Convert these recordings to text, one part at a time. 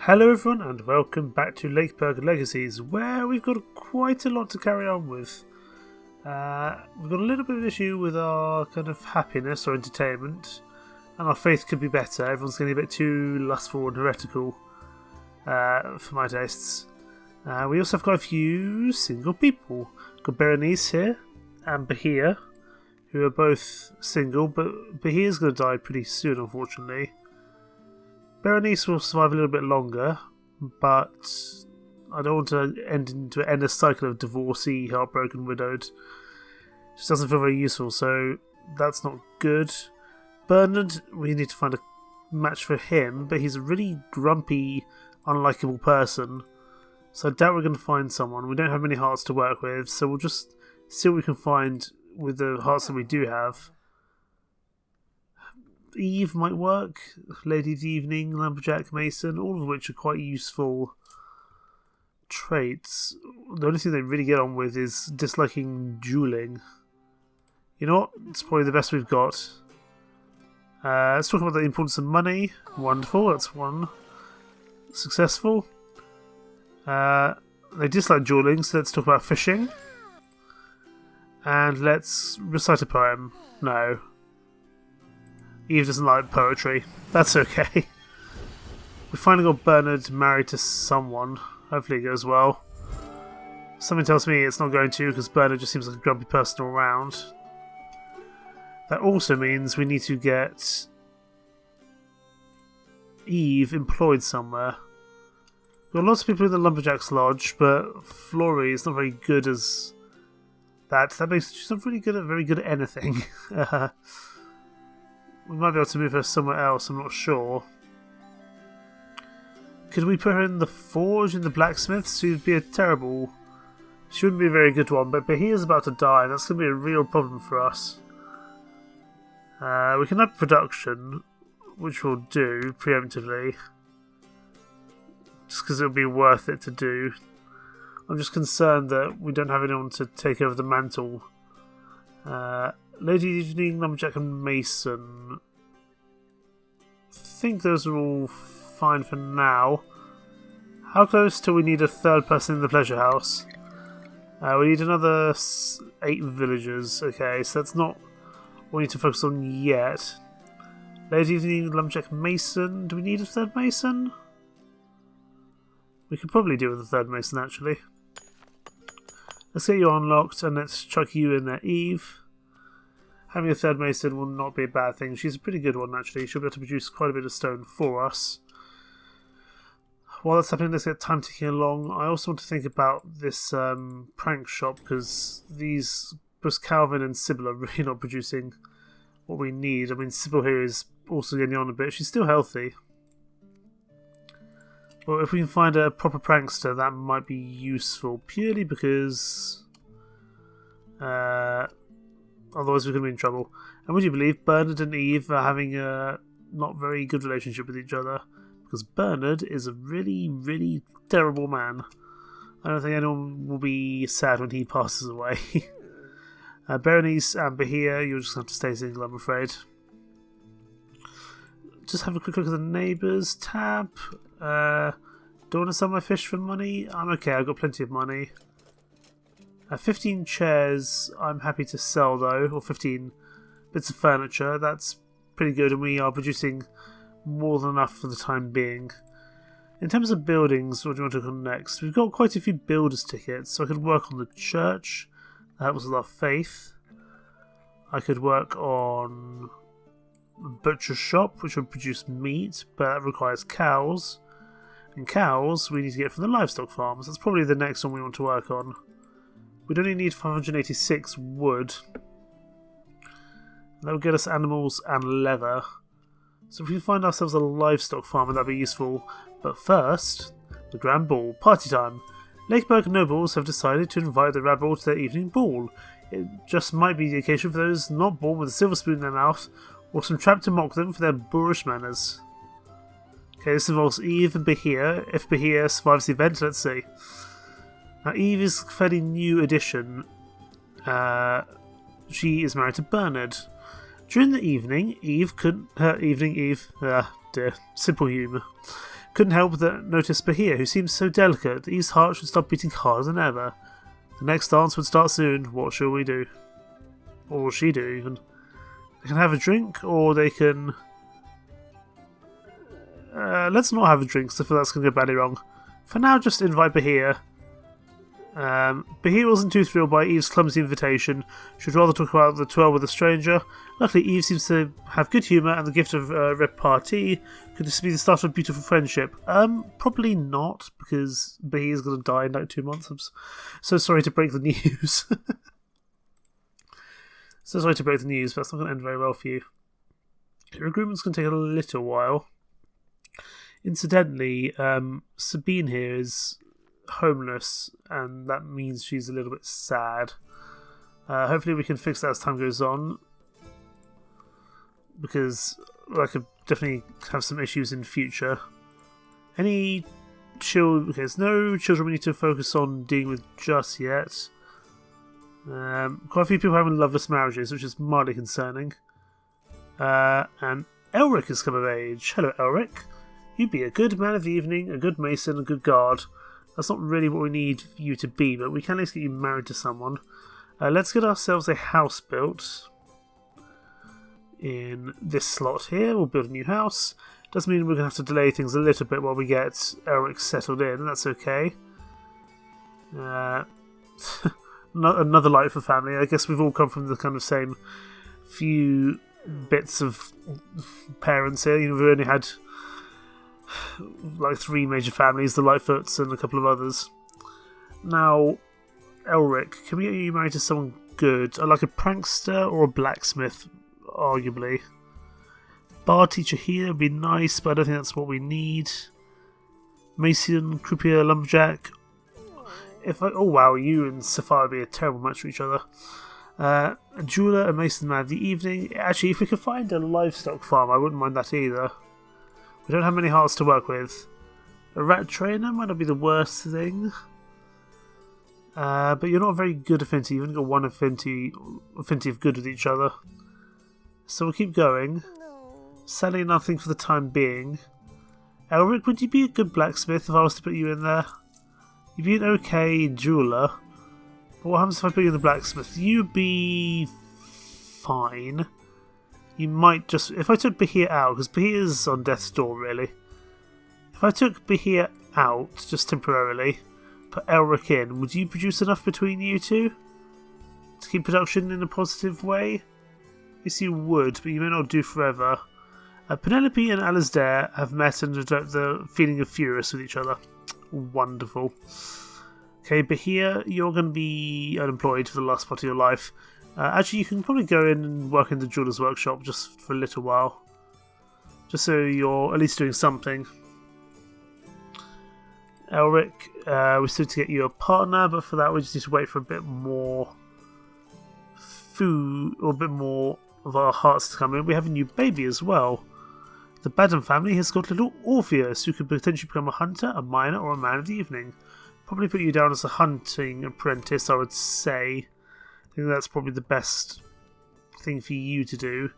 Hello everyone and welcome back to Lakeburg Legacies, where we've got quite a lot to carry on with. We've got a little bit of an issue with our kind of happiness or entertainment, and our faith could be better. Everyone's getting a bit too lustful and heretical for my tastes. We also have got a few single people. We've got Berenice here and Bahia, who are both single, but Bahia's going to die pretty soon, unfortunately. Berenice will survive a little bit longer, but I don't want to end a cycle of divorcee, heartbroken, widowed. It just doesn't feel very useful, so that's not good. Bernard, we need to find a match for him, but he's a really grumpy, unlikable person, so I doubt we're going to find someone. We don't have many hearts to work with, so we'll just see what we can find with the hearts that we do have. Eve might work, Lady of the Evening, Lumberjack, Mason, all of which are quite useful traits. The only thing they really get on with is disliking dueling. You know what? It's probably the best we've got. Let's talk about the importance of money. Wonderful, that's one. Successful. They dislike dueling, so let's talk about fishing. And let's recite a poem. No. Eve doesn't like poetry. That's okay. We finally got Bernard married to someone. Hopefully it goes well. Something tells me it's not going to, because Bernard just seems like a grumpy person all around. That also means we need to get Eve employed somewhere. We've got lots of people in the Lumberjack's Lodge, but Flory is not very good as that. That makes she's not really very good at anything. We might be able to move her somewhere else, I'm not sure. Could we put her in the forge, in the blacksmith? She would be a terrible... She wouldn't be a very good one, but he is about to die, and that's going to be a real problem for us. We can up production, which we'll do preemptively. Just because it'll be worth it to do. I'm just concerned that we don't have anyone to take over the mantle. Lady Evening, Lumberjack and Mason. I think those are all fine for now. How close till we need a third person in the pleasure house? We need another 8 villagers. Okay, so that's not what we need to focus on yet. Lady Evening, Lumberjack, Mason. Do we need a third Mason? We could probably do with a third Mason, actually. Let's get you unlocked and let's chuck you in there, Eve. Having a third Mason will not be a bad thing. She's a pretty good one, actually. She'll be able to produce quite a bit of stone for us. While that's happening, let's get time ticking along. I also want to think about this prank shop, because both Calvin and Sybil are really not producing what we need. I mean, Sybil here is also getting on a bit. She's still healthy. Well, if we can find a proper prankster, that might be useful, purely because... otherwise we're going to be in trouble. And would you believe Bernard and Eve are having a not very good relationship with each other? Because Bernard is a really, really terrible man. I don't think anyone will be sad when he passes away. Berenice and Bahia, you'll just have to stay single, I'm afraid. Just have a quick look at the neighbours tab. Do I want to sell my fish for money? I'm okay, I've got plenty of money. 15 chairs I'm happy to sell though, or 15 bits of furniture. That's pretty good, and we are producing more than enough for the time being. In terms of buildings, what do you want to go next? We've got quite a few builders tickets, so I could work on the church. That helps with our faith. I could work on the butcher's shop, which would produce meat, but that requires cows. And cows we need to get from the livestock farms. That's probably the next one we want to work on. We'd only need 586 wood. That would get us animals and leather. So if we find ourselves a livestock farmer, that'd be useful. But first, the grand ball. Party time. Lakeburg nobles have decided to invite the rabble to their evening ball. It just might be the occasion for those not born with a silver spoon in their mouth, or some trap to mock them for their boorish manners. Okay, this involves Eve and Bahia. If Bahia survives the event, let's see. Now, Eve is a fairly new addition. She is married to Bernard. During the evening, Eve couldn't... simple humour. Couldn't help but notice Bahir, who seems so delicate. Eve's heart should stop beating harder than ever. The next dance would start soon. What shall we do? Or will she do, even? They can have a drink, or they can... let's not have a drink, so that's going to go badly wrong. For now, just invite Bahir. Bahir wasn't too thrilled by Eve's clumsy invitation. She'd rather talk about the twirl with a stranger. Luckily, Eve seems to have good humour and the gift of repartee. Could this be the start of a beautiful friendship? Probably not, because Bahir's going to die in like 2 months. I'm so sorry to break the news. So sorry to break the news, but that's not going to end very well for you. Recruitment's going to take a little while. Incidentally, Sabine here is homeless, and that means she's a little bit sad. Hopefully we can fix that as time goes on, because I could definitely have some issues in future. Any children? Okay, there's no children we need to focus on dealing with just yet. Quite a few people having loveless marriages, which is mildly concerning. And Elric has come of age. Hello, Elric. You'd be a good man of the evening, a good mason, a good guard. That's not really what we need you to be, but we can at least get you married to someone. Let's get ourselves a house built. In this slot here, we'll build a new house. Does mean we're going to have to delay things a little bit while we get Elric settled in. That's okay. Another light for family. I guess we've all come from the kind of same few bits of parents here. You know, we've only had like 3 major families, the Lightfoots and a couple of others. Now, Elric, can we get you married to someone good? I like a prankster or a blacksmith, arguably. Bar teacher here would be nice, but I don't think that's what we need. Mason, croupier, lumberjack. Oh wow, you and Sapphire would be a terrible match for each other. A jeweler, a mason man of the evening. Actually, if we could find a livestock farm, I wouldn't mind that either. We don't have many hearts to work with. A rat trainer might not be the worst thing. But you're not very good affinity. You've only got one affinity of good with each other. So we'll keep going. Selling nothing for the time being. Elric, would you be a good blacksmith if I was to put you in there? You'd be an okay jeweler. But what happens if I put you in the blacksmith? You'd be fine. You might just... If I took Bahir out, because Bahir's on death's door, really. If I took Bahir out, just temporarily, put Elric in, would you produce enough between you two? To keep production in a positive way? Yes, you would, but you may not do forever. Penelope and Alasdair have met and developed the feeling of furious with each other. Wonderful. Okay, Bahir, you're going to be unemployed for the last part of your life. Actually, you can probably go in and work in the jeweler's workshop just for a little while. Just so you're at least doing something. Elric, we still need to get you a partner, but for that we just need to wait for a bit more food, or a bit more of our hearts to come in. We have a new baby as well. The Badham family has got little Orpheus, who could potentially become a hunter, a miner, or a man of the evening. Probably put you down as a hunting apprentice, I would say. I think that's probably the best thing for you to do.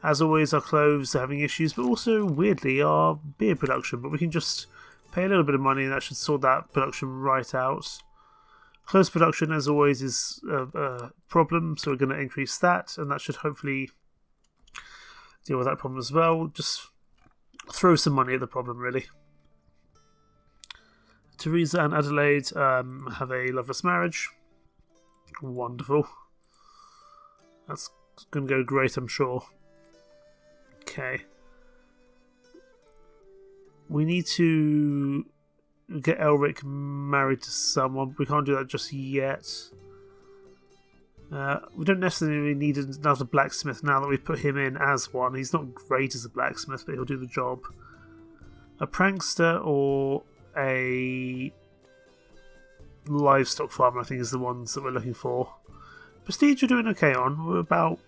As always, our clothes are having issues, but also, weirdly, our beer production. But we can just pay a little bit of money and that should sort that production right out. Clothes production, as always, is a problem, so we're going to increase that, and that should hopefully deal with that problem as well. Just throw some money at the problem, really. Teresa and Adelaide have a loveless marriage. Wonderful. That's going to go great, I'm sure. Okay. We need to get Elric married to someone. We can't do that just yet. We don't necessarily need another blacksmith now that we've put him in as one. He's not great as a blacksmith, but he'll do the job. A prankster or a livestock farmer, I think, is the ones that we're looking for. Prestige, you're doing okay on. We're about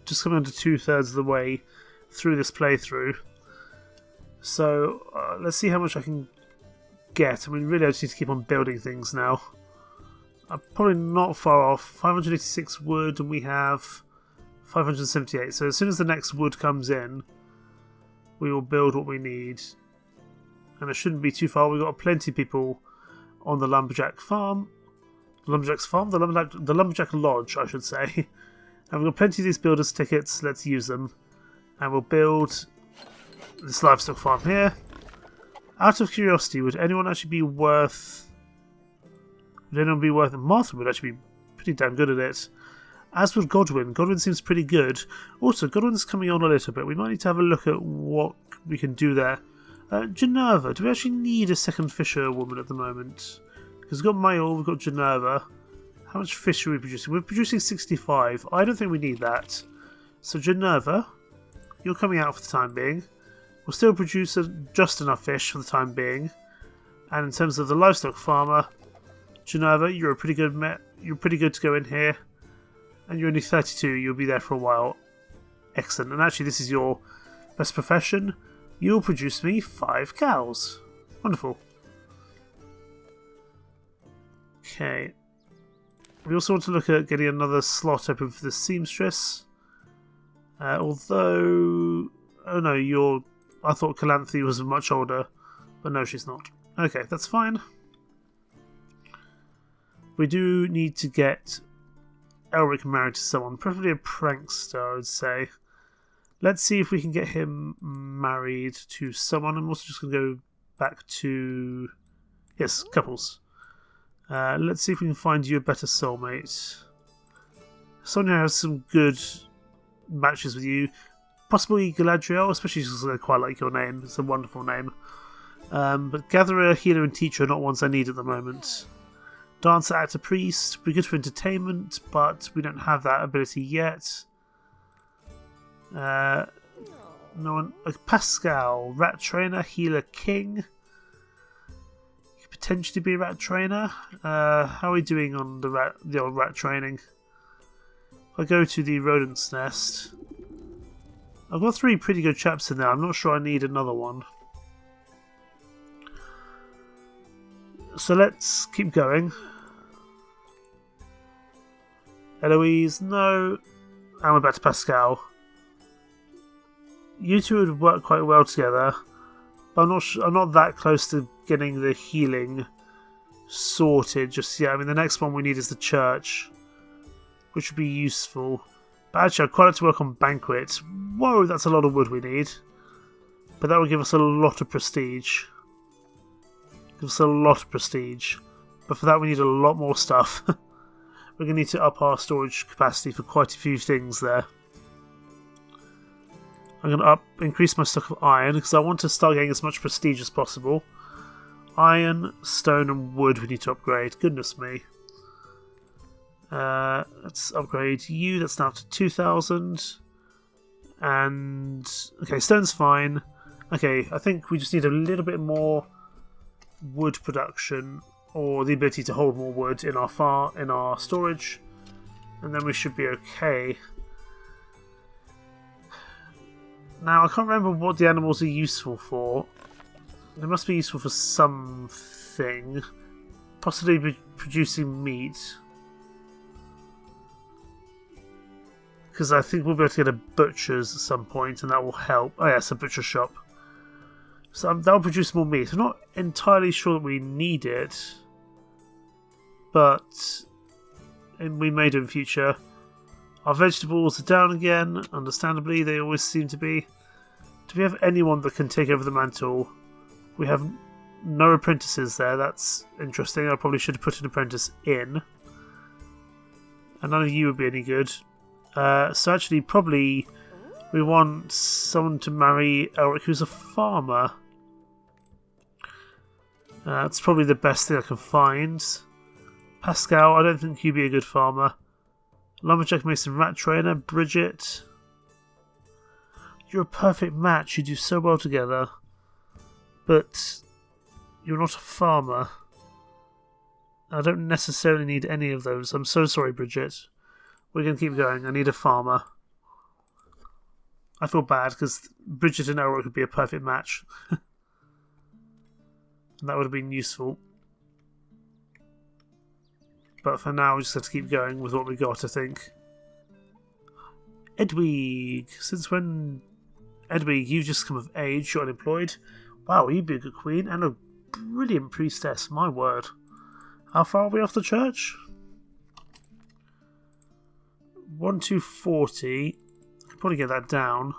just coming under 2/3 of the way through this playthrough. So let's see how much I can get. I mean, really, I just need to keep on building things now. I'm probably not far off. 586 wood, and we have 578. So as soon as the next wood comes in, we will build what we need. and it shouldn't be too far. We've got plenty of people on the Lumberjack farm. The Lumberjack's farm? The Lumberjack Lodge, I should say. And we've got plenty of these builders' tickets. Let's use them. And we'll build this livestock farm here. Out of curiosity, would anyone actually be worth... Martha would actually be pretty damn good at it. As would Godwin. Godwin seems pretty good. Also, Godwin's coming on a little bit. We might need to have a look at what we can do there. Geneva. Do we actually need a second fisher woman at the moment? Because we've got Mayol, we've got Geneva. How much fish are we producing? We're producing 65. I don't think we need that. So Geneva, you're coming out for the time being. We'll still produce just enough fish for the time being. And in terms of the livestock farmer, Geneva, you're pretty good to go in here. And you're only 32. You'll be there for a while. Excellent. And actually, this is your best profession. You'll produce me 5 cows. Wonderful. Okay. We also want to look at getting another slot open for the seamstress. Although... Oh no, I thought Calanthe was much older. But no, she's not. Okay, that's fine. We do need to get Elric married to someone. Preferably a prankster, I would say. Let's see if we can get him married to someone. I'm also just going to go back to... Yes, couples. Let's see if we can find you a better soulmate. Sonia has some good matches with you. Possibly Galadriel, especially because I quite like your name. It's a wonderful name. But Gatherer, Healer and Teacher are not ones I need at the moment. Dancer, Actor, Priest. We're good for entertainment, but we don't have that ability yet. No one. Pascal, Rat Trainer, Healer, King. Potentially be a rat trainer. How are we doing on the old rat training? If I go to the rodent's nest, I've got 3 pretty good chaps in there. I'm not sure I need another one. So let's keep going. Eloise, no. And we're back to Pascal. You two would work quite well together. But I'm not that close to getting the healing sorted just yet. I mean, the next one we need is the church, which would be useful. But actually, I'd quite like to work on Banquet. Whoa, that's a lot of wood we need. But that would give us a lot of prestige. Give us a lot of prestige. But for that, we need a lot more stuff. We're going to need to up our storage capacity for quite a few things there. I'm going to increase my stock of iron because I want to start getting as much prestige as possible. Iron, stone and wood we need to upgrade. Goodness me. Let's upgrade you. That's now to 2,000. And... okay, stone's fine. Okay, I think we just need a little bit more wood production, or the ability to hold more wood in our storage, and then we should be okay. Now, I can't remember what the animals are useful for. They must be useful for something. Possibly producing meat. Because I think we'll be able to get a butcher's at some point, and that will help. Oh yes, a butcher shop. So that will produce more meat. I'm not entirely sure that we need it, but we may do in future. Our vegetables are down again, understandably, they always seem to be. Do we have anyone that can take over the mantle? We have no apprentices there, that's interesting. I probably should have put an apprentice in. And none of you would be any good. So actually, probably we want someone to marry Elric who's a farmer. That's probably the best thing I can find. Pascal, I don't think you'd be a good farmer. Lumberjack Mason Rat Trainer, Bridget. You're a perfect match, you do so well together. But you're not a farmer. I don't necessarily need any of those. I'm so sorry, Bridget. We're going to keep going. I need a farmer. I feel bad because Bridget and Elric would be a perfect match. And that would have been useful. But for now, we just have to keep going with what we got, I think. Edwig. Since when... Edwig, you've just come of age. You're unemployed. Wow, you'd be a good queen and a brilliant priestess, my word. How far are we off the church? 1 to 40. I could probably get that down.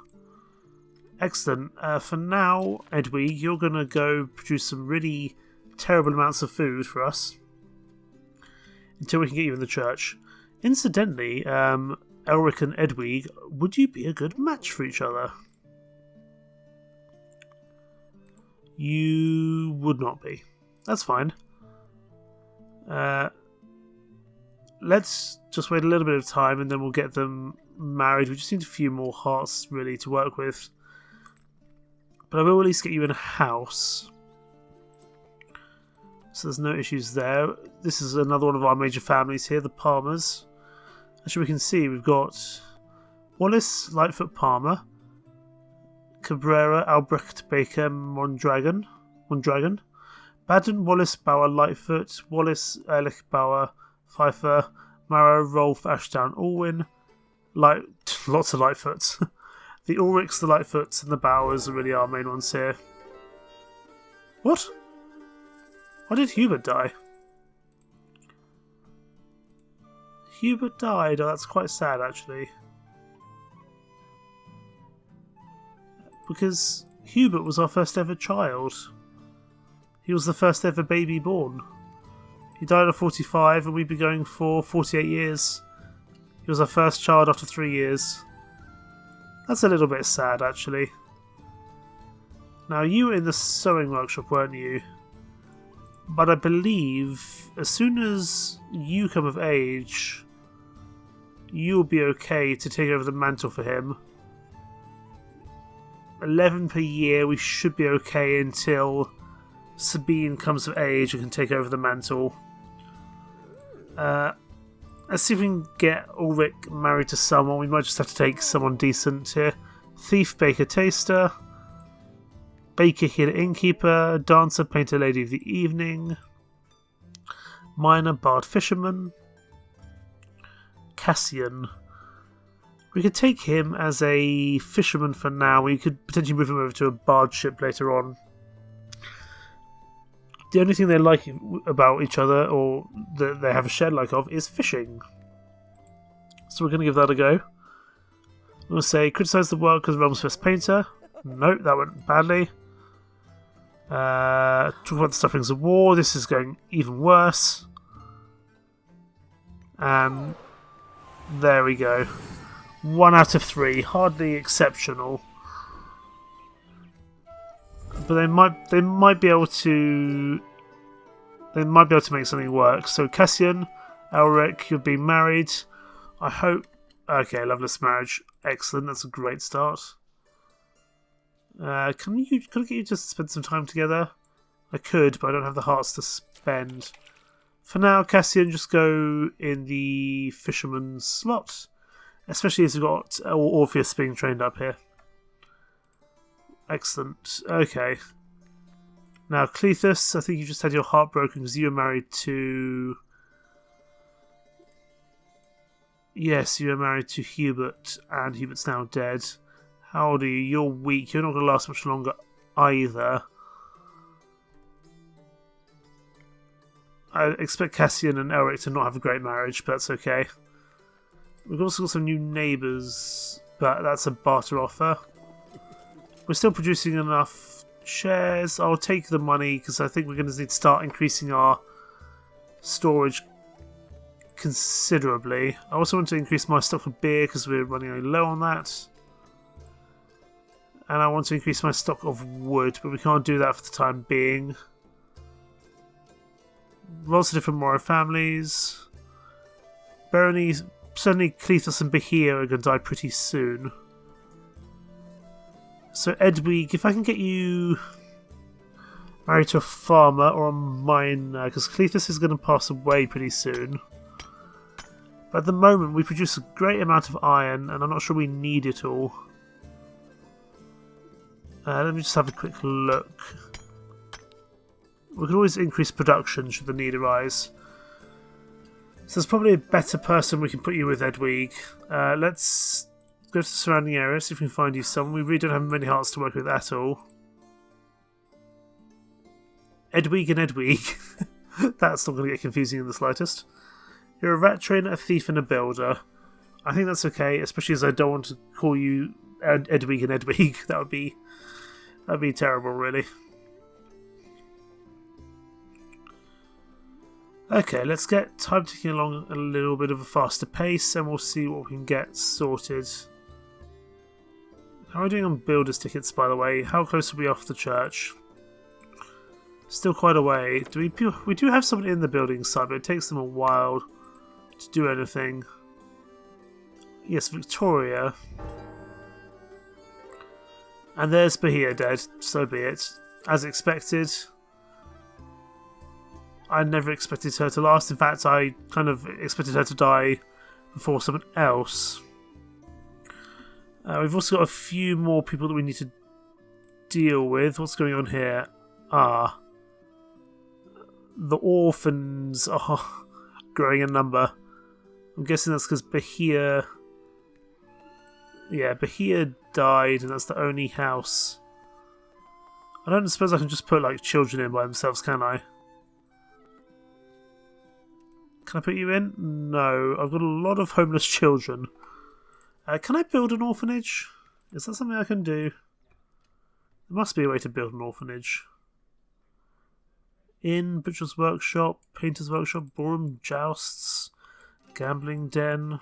Excellent. For now, Edwig, you're going to go produce some really terrible amounts of food for us until we can get you in the church. Incidentally, Elric and Edwig, would you be a good match for each other? You would not be. That's fine. Let's just wait a little bit of time and then we'll get them married. We just need a few more hearts really to work with. But I will at least get you in a house. So there's no issues there. This is another one of our major families here, the Palmers. Actually, we can see we've got Wallace Lightfoot Palmer, Cabrera Albrecht Baker Mondragon, Baden Wallace Bauer Lightfoot, Wallace Ehrlich Bauer Pfeiffer, Mara Rolf Ashdown Alwyn, lots of Lightfoots. The Ulrichs, the Lightfoots, and the Bowers are really our main ones here. What? Why did Hubert die? Hubert died. Oh, that's quite sad, actually. Because Hubert was our first ever child. He was the first ever baby born. He died at 45 and we've been going for 48 years. He was our first child after 3 years. That's a little bit sad, actually. Now, you were in the sewing workshop, weren't you? But I believe as soon as you come of age, you'll be okay to take over the mantle for him. 11 per year, we should be okay until Sabine comes of age and can take over the mantle. Let's see if we can get Ulrich married to someone. We might just have to take someone decent here. Thief, baker, taster. Baker, healer, innkeeper. Dancer, painter, lady of the evening. Miner, bard, fisherman. Cassian. We could take him as a fisherman for now. We could potentially move him over to a bard ship later on. The only thing they like about each other, or that they have a shared like of, is fishing. So we're going to give that a go. I'm going to say, criticise the world because of Realm's best painter. Nope, that went badly. Talk about the sufferings of war. This is going even worse. And there we go. 1 out of 3. Hardly exceptional. But they might be able to make something work. So Cassian, Elric, you'll be married. I hope. Okay, loveless marriage. Excellent. That's a great start. Can I get you to spend some time together? I could, but I don't have the hearts to spend. For now, Cassian, just go in the fisherman's slot, especially as we've got Orpheus being trained up here. Excellent. Okay. Now, Cletus, I think you just had your heart broken because you were married to... Yes, you were married to Hubert, and Hubert's now dead. How old are you? You're weak. You're not going to last much longer either. I expect Cassian and Elric to not have a great marriage, but that's okay. We've also got some new neighbours, but that's a barter offer. We're still producing enough shares. I'll take the money because I think we're going to need to start increasing our storage considerably. I also want to increase my stock of beer because we're running low on that. And I want to increase my stock of wood, but we can't do that for the time being. Lots of different Moro families. Barony, certainly Cletus and Bahia are going to die pretty soon. So Edwig, if I can get you married to a farmer or a miner, because Cletus is going to pass away pretty soon. But at the moment we produce a great amount of iron, and I'm not sure we need it all. Let me just have a quick look. We can always increase production should the need arise. So there's probably a better person we can put you with, Edwig. Let's go to the surrounding area, see if we can find you someone. We really don't have many hearts to work with at all. Edwig and Edwig. That's not going to get confusing in the slightest. You're a rat trainer, a thief, and a builder. I think that's okay, especially as I don't want to call you Edwig and Edwig. That'd be terrible, really. Okay, let's get time ticking along a little bit of a faster pace, and we'll see what we can get sorted. How are we doing on builders tickets, by the way? How close are we off the church? Still quite a way. We do have someone in the building site, but it takes them a while to do anything. Yes, Victoria. And there's Bahia dead, so be it. As expected. I never expected her to last. In fact, I kind of expected her to die before someone else. We've also got a few more people that we need to deal with. What's going on here? The orphans are growing in number. I'm guessing that's because Bahia... Yeah, Bahia died, and that's the only house. I don't suppose I can just put, like, children in by themselves, can I? Can I put you in? No. I've got a lot of homeless children. Can I build an orphanage? Is that something I can do? There must be a way to build an orphanage. Inn, butcher's workshop, painter's workshop, ballroom, jousts, gambling den.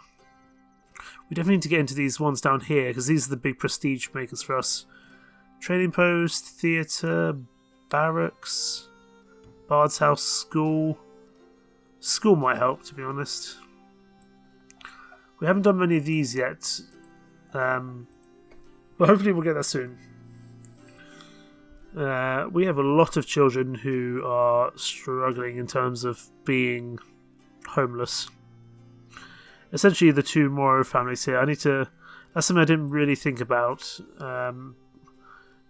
We definitely need to get into these ones down here, because these are the big prestige makers for us. Trading post, theatre, barracks, bard's house, school. School might help, to be honest. We haven't done many of these yet, but hopefully we'll get that soon. We have a lot of children who are struggling in terms of being homeless. Essentially, the two Moro families here. That's something I didn't really think about.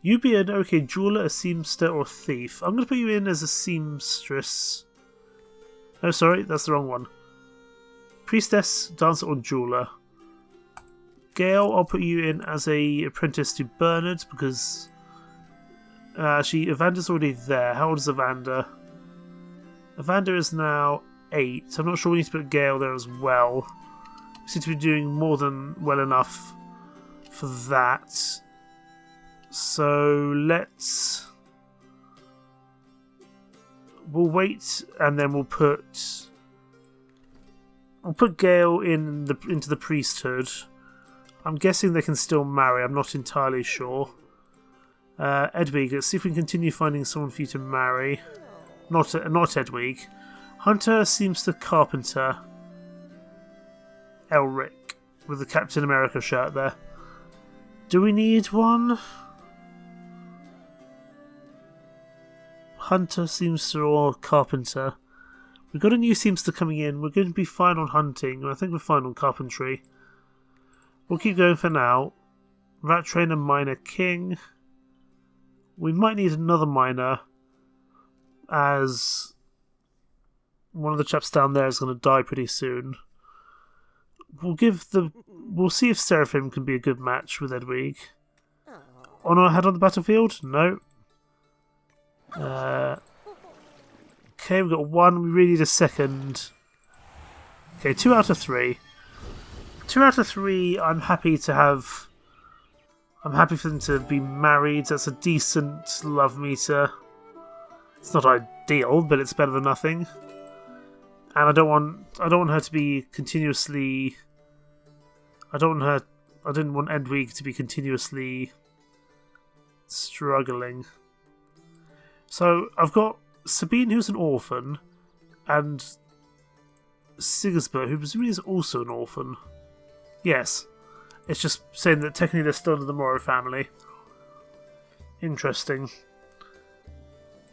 You be an okay jeweler, a seamster, or a thief. I'm going to put you in as a seamstress. No, sorry, that's the wrong one. Priestess, dancer, or jeweler. Gail, I'll put you in as a apprentice to Bernard because Evander's already there. How old is Evander? Evander is now 8. So I'm not sure we need to put Gail there as well. We seem to be doing more than well enough for that. So we'll wait, and then we'll put Gail into the priesthood. I'm guessing they can still marry. I'm not entirely sure. Edwig, let's see if we can continue finding someone for you to marry. Not Edwig. Hunter seems the carpenter. Elric with the Captain America shirt there. Do we need one? Hunter, seamster, or carpenter. We've got a new seamster coming in. We're going to be fine on hunting. I think we're fine on carpentry. We'll keep going for now. Rat trainer, miner, king. We might need another miner, as one of the chaps down there is going to die pretty soon. We'll see if Seraphim can be a good match with Edwig. On our head on the battlefield? No. Okay, we've got one. We really need a second. Okay, 2 out of 3. 2 out of 3. I'm happy for them to be married. That's a decent love meter. It's not ideal, but it's better than nothing. And I don't want her to be continuously. I didn't want Edwig to be continuously struggling. So I've got Sabine, who's an orphan, and Sigisbert, who presumably is also an orphan. Yes. It's just saying that technically they're still under the Moro family. Interesting.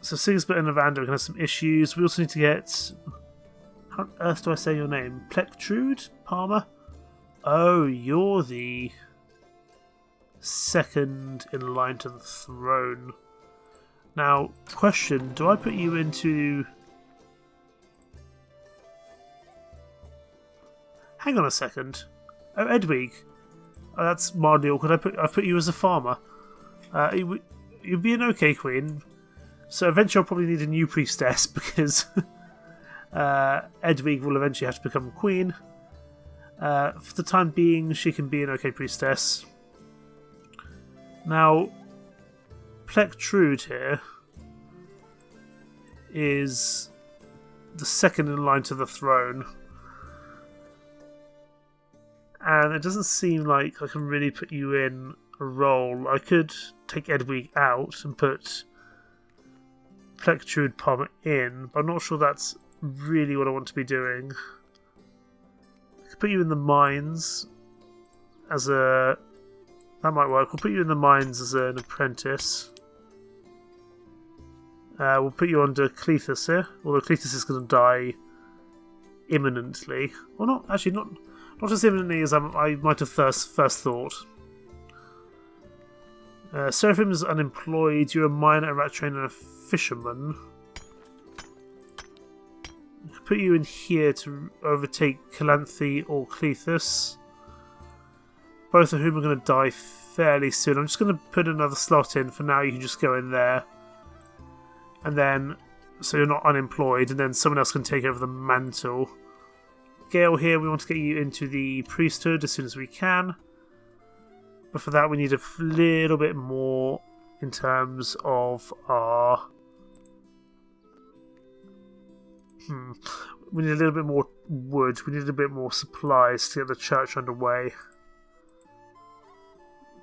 So Sigisbert and Evander are going to have some issues. We also need to get... How on earth do I say your name? Plectrude? Palmer? Oh, you're the second in line to the throne. Now, question, do I put you into... Hang on a second. Oh, Edwig. Oh, that's mildly awkward. I put you as a farmer. You'd be an okay queen. So eventually I'll probably need a new priestess because Edwig will eventually have to become queen. For the time being, she can be an okay priestess. Now, Plectrude here is the second in line to the throne. And it doesn't seem like I can really put you in a role. I could take Edwig out and put Plectrude Palmer in, but I'm not sure that's really what I want to be doing. I could put you in the mines as a... That might work. We'll put you in the mines as an apprentice. We'll put you under Cletus here, although Cletus is going to die imminently. Or not, actually not as imminently as I might have first thought. Seraphim's unemployed. You're a miner, a rat trainer, and a fisherman. I could put you in here to overtake Calanthe or Cletus. Both of whom are going to die fairly soon. I'm just going to put another slot in for now. You can just go in there. And then, so you're not unemployed, and then someone else can take over the mantle. Gale here, we want to get you into the priesthood as soon as we can. But for that we need a little bit more in terms of our... We need a little bit more wood. We need a bit more supplies to get the church underway.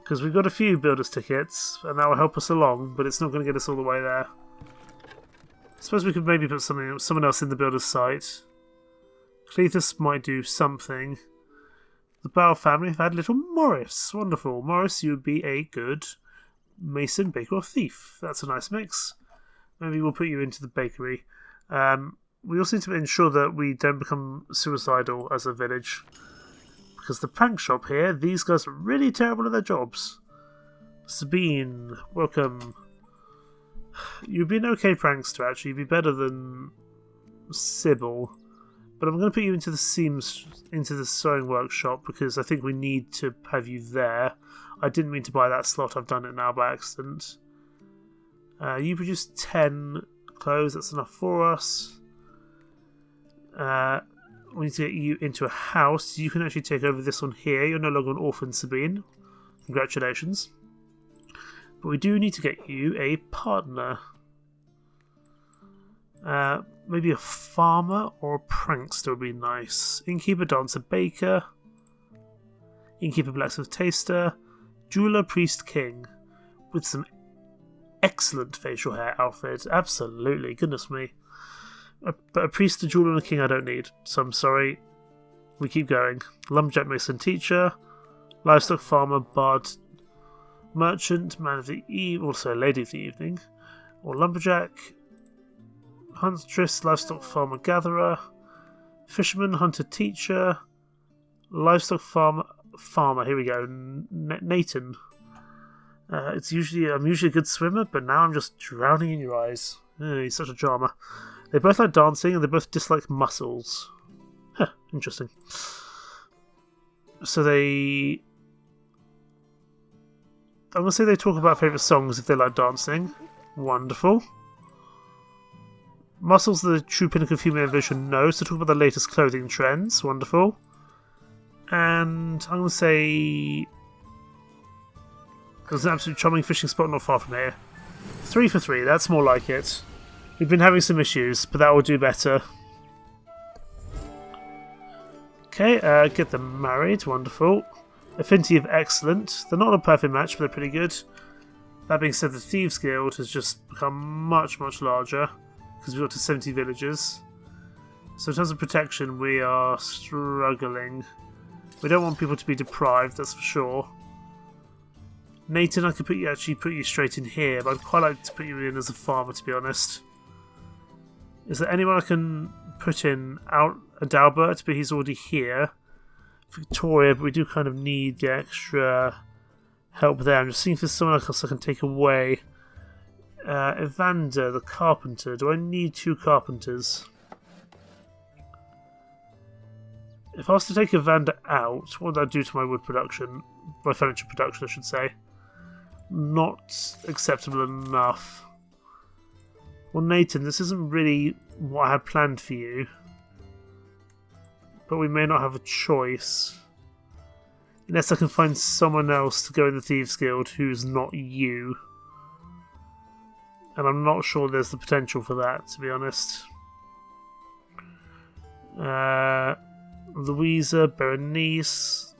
Because we've got a few builders tickets, and that will help us along, but it's not going to get us all the way there. I suppose we could maybe put someone else in the builder's site. Cletus might do something. The Bow family have had little Morris. Wonderful. Morris, you would be a good mason, baker, or thief. That's a nice mix. Maybe we'll put you into the bakery. We also need to ensure that we don't become suicidal as a village. Because the prank shop here, these guys are really terrible at their jobs. Sabine, welcome. You'd be an okay prankster, actually. You'd be better than Sybil. But I'm going to put you into the sewing workshop because I think we need to have you there. I didn't mean to buy that slot. I've done it now by accident. You produce 10 clothes. That's enough for us. We need to get you into a house. You can actually take over this one here. You're no longer an orphan, Sabine. Congratulations. But we do need to get you a partner. Maybe a farmer or a prankster would be nice. Innkeeper, dancer, baker. Innkeeper, blacksmith, taster. Jeweler, priest, king. With some excellent facial hair outfit. Absolutely. Goodness me. But a priest, a jeweler, and a king I don't need. So I'm sorry. We keep going. Lumberjack, mason, teacher. Livestock, farmer, bard, merchant, man of the evening. Also lady of the evening. Or lumberjack. Huntress, livestock farmer, gatherer, fisherman, hunter, teacher, livestock farmer. Here we go. Nathan. I'm usually a good swimmer, but now I'm just drowning in your eyes. He's such a charmer. They both like dancing, and they both dislike mussels. Huh, interesting. So I'm gonna say they talk about favourite songs if they like dancing. Wonderful. Muscles are the true pinnacle of human evolution, no. So talk about the latest clothing trends. Wonderful. And I'm going to say there's an absolute charming fishing spot not far from here. 3 for 3, that's more like it. We've been having some issues, but that will do better. Okay, get them married. Wonderful. Affinity of excellent. They're not a perfect match, but they're pretty good. That being said, the Thieves Guild has just become much, much larger. Because we've got to 70 villages. So in terms of protection, we are struggling. We don't want people to be deprived, that's for sure. Nathan, I could put you straight in here, but I'd quite like to put you in as a farmer, to be honest. Is there anyone I can put in? Adalbert, but he's already here. Victoria, but we do kind of need the extra help there. I'm just seeing if there's someone else I can take away. Evander, the carpenter. Do I need 2 carpenters? If I was to take Evander out, what would that do to my wood production? My furniture production, I should say. Not acceptable enough. Well, Nathan, this isn't really what I had planned for you. But we may not have a choice. Unless I can find someone else to go in the Thieves Guild who's not you. And I'm not sure there's the potential for that, to be honest. Louisa, Berenice.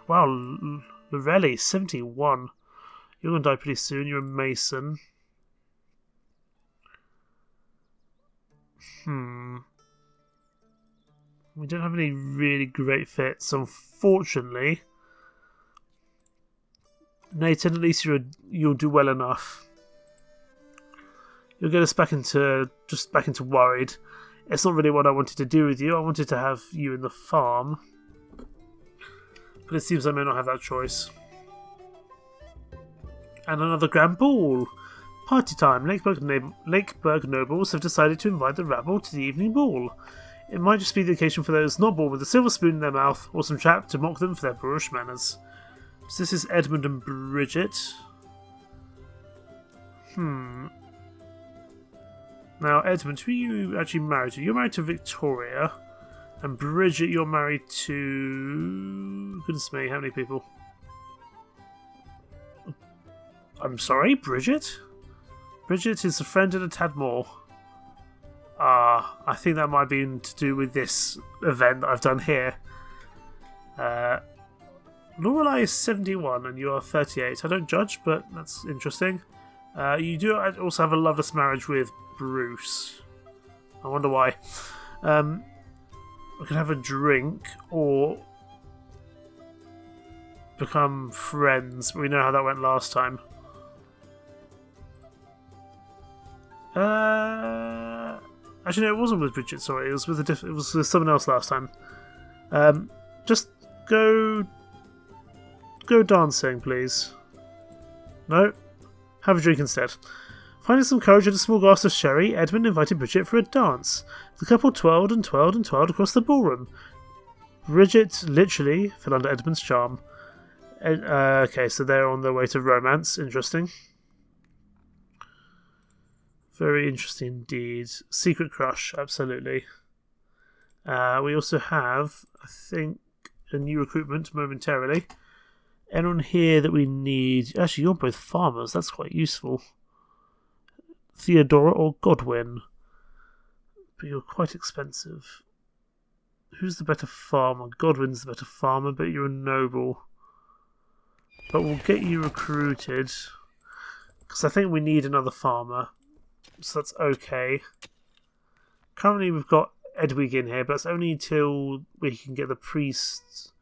Wow, Lorelli, 71. You're going to die pretty soon. You're a Mason. We don't have any really great fits, unfortunately. Nathan, at least you'll do well enough. You'll get us back into worried. It's not really what I wanted to do with you. I wanted to have you in the farm. But it seems I may not have that choice. And another grand ball. Party time. Lakeburg nobles have decided to invite the rabble to the evening ball. It might just be the occasion for those not born with a silver spoon in their mouth or some chap to mock them for their boorish manners. So this is Edmund and Bridget. Now, Edmund, who are you actually married to? You're married to Victoria. And Bridget, you're married to... Goodness me, how many people? I'm sorry, Bridget? Bridget is a friend and a tad more. I think that might be to do with this event that I've done here. Lorelei is 71 and you are 38. I don't judge, but that's interesting. You do also have a loveless marriage with Bruce. I wonder why. We can have a drink or become friends. We know how that went last time. Actually, no, it wasn't with Bridget. Sorry, it was with it was with someone else last time. Just go dancing, please. No, have a drink instead. Finding some courage and a small glass of sherry, Edmund invited Bridget for a dance. The couple twirled and twirled and twirled across the ballroom. Bridget literally fell under Edmund's charm. Okay, so they're on their way to romance. Interesting. Very interesting indeed. Secret crush, absolutely. We also have, I think, a new recruitment momentarily. Anyone here that we need... Actually, you're both farmers. That's quite useful. Theodora or Godwin. But you're quite expensive. Who's the better farmer? Godwin's the better farmer, but you're a noble. But we'll get you recruited. Because I think we need another farmer. So that's okay. Currently we've got Edwig in here, but it's only until we can get the priests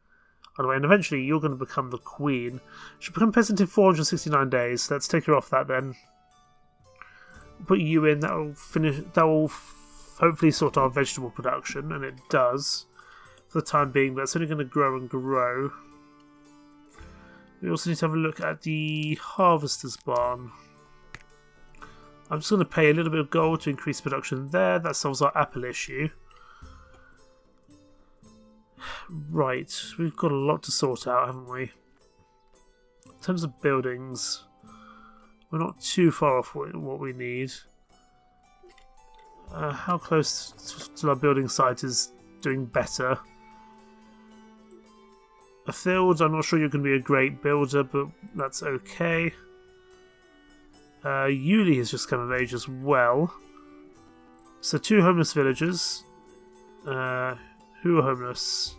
on the way. And eventually you're going to become the queen. She'll become peasant in 469 days. Let's take her off that then. Put you in. That will hopefully sort our vegetable production, and it does for the time being. But it's only going to grow and grow. We also need to have a look at the harvester's barn. I'm just going to pay a little bit of gold to increase production there. That solves our apple issue. Right, we've got a lot to sort out, haven't we? In terms of buildings, we're not too far off what we need. How close to our building site is doing better? A field, I'm not sure you're going to be a great builder, but that's okay. Yuli has just come of age as well. So 2 homeless villagers. Who are homeless?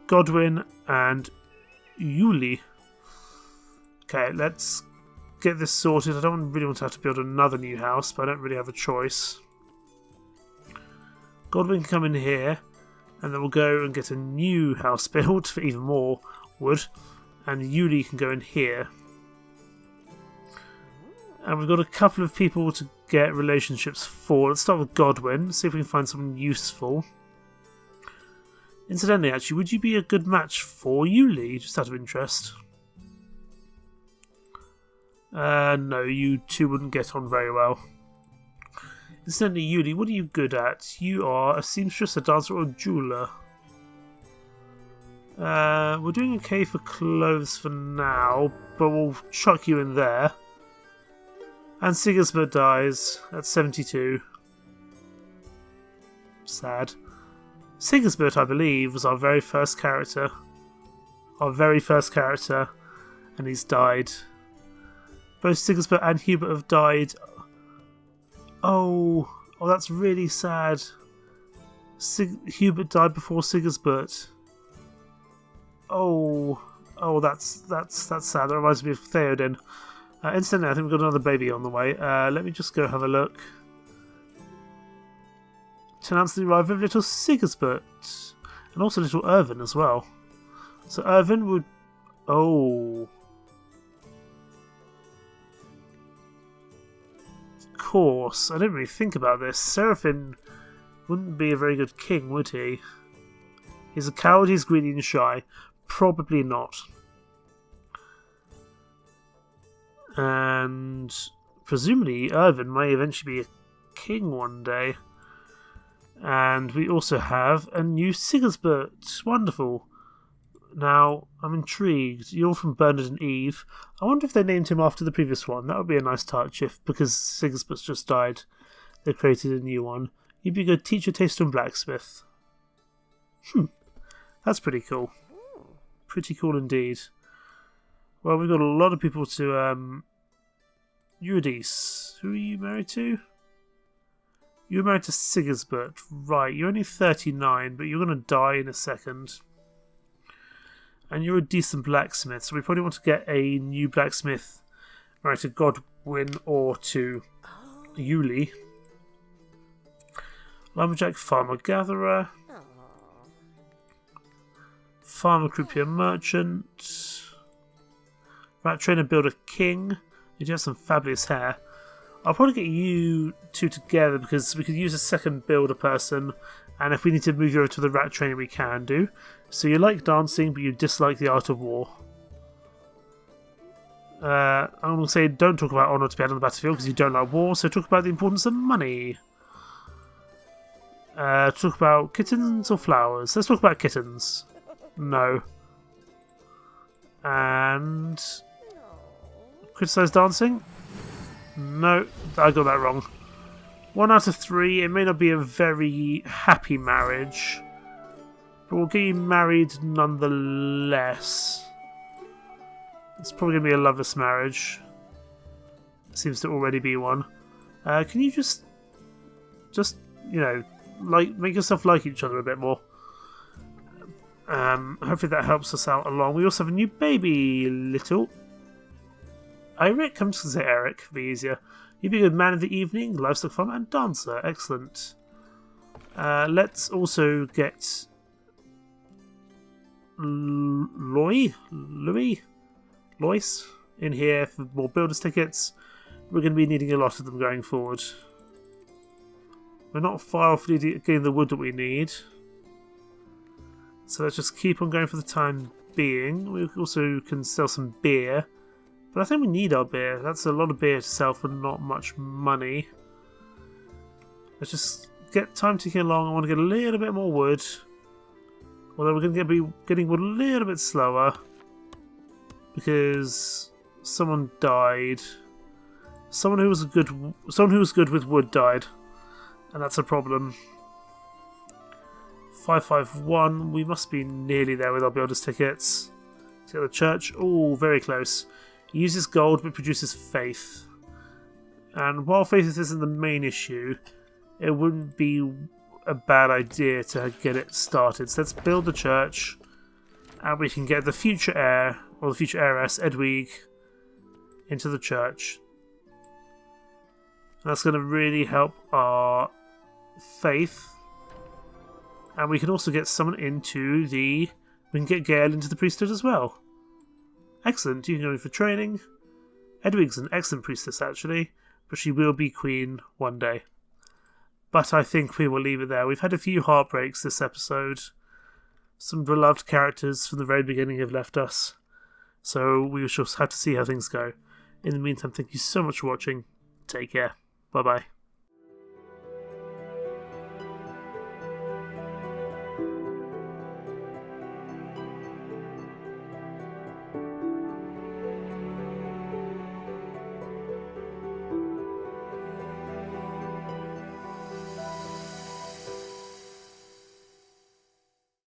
Godwin and Yuli. Okay, let's get this sorted. I don't really want to have to build another new house, but I don't really have a choice. Godwin can come in here, and then we'll go and get a new house built for even more wood. And Yuli can go in here. And we've got a couple of people to get relationships for. Let's start with Godwin, see if we can find someone useful. Incidentally, actually, would you be a good match for Yuli, just out of interest? No, you two wouldn't get on very well. Incidentally, Yuli, what are you good at? You are a seamstress, a dancer, or a jeweller. We're doing okay for clothes for now, but we'll chuck you in there. And Sigismund dies at 72. Sad. Sigismund, I believe, was our very first character. And he's died. Both Sigismund and Hubert have died. Oh, that's really sad. Hubert died before Sigismund. Oh, that's sad. That reminds me of Theoden. Incidentally, I think we've got another baby on the way. Let me just go have a look. To announce the arrival of little Sigismund. And also little Irvin as well. So Irvin would... Oh. Of course. I didn't really think about this. Seraphim wouldn't be a very good king, would he? He's a coward, he's greedy and shy. Probably not. And presumably Irvin may eventually be a king one day. And we also have a new Sigismund. Wonderful. Now, I'm intrigued. You're from Bernard and Eve. I wonder if they named him after the previous one. That would be a nice touch if, because Sigismund just died, they created a new one. You'd be a good teacher, taster and blacksmith. That's pretty cool. Pretty cool indeed. Well, we've got a lot of people to... Eurydice. Who are you married to? You're married to Sigismund. Right, you're only 39, but you're going to die in a second. And you're a decent blacksmith, so we probably want to get a new blacksmith married to Godwin or to Yuli. Lumberjack, farmer, gatherer. Farmer, croupier, merchant. Rat trainer, builder, king. You do have some fabulous hair. I'll probably get you two together because we could use a second builder person, and if we need to move you over to the rat trainer, we can do. So you like dancing, but you dislike the art of war. I'm going to say don't talk about honour to be had on the battlefield because you don't like war, so talk about the importance of money. Talk about kittens or flowers? Let's talk about kittens. No. And... criticise dancing? No, I got that wrong. 1 out of 3. It may not be a very happy marriage, but we'll get you married nonetheless. It's probably going to be a loveless marriage. It seems to already be one. Can you just you know, make yourself like each other a bit more? Hopefully that helps us out along. We also have a new baby, little Eric. I'm just going to say Eric, be easier. You'd be a good man of the evening, livestock farmer, and dancer. Excellent. Let's also get Lois in here for more builders tickets. We're going to be needing a lot of them going forward. We're not far off getting the wood that we need. So let's just keep on going for the time being. We also can sell some beer. But I think we need our beer. That's a lot of beer to sell for not much money. Let's just get time ticking along. I want to get a little bit more wood. Although we're going to be getting wood a little bit slower. Because someone died. Someone who was good with wood died. And that's a problem. 551. We must be nearly there with our builder's tickets. To the church. Oh, very close. Uses gold but produces faith. And while faith isn't the main issue, it wouldn't be a bad idea to get it started. So let's build the church, and we can get the future heir, or the future heiress, Edwig, into the church. And that's going to really help our faith. And we can also get someone into the... we can get Gael into the priesthood as well. Excellent, you can go in for training. Edwig's an excellent priestess, actually, but she will be queen one day. But I think we will leave it there. We've had a few heartbreaks this episode. Some beloved characters from the very beginning have left us. So we shall have to see how things go. In the meantime, thank you so much for watching. Take care. Bye-bye.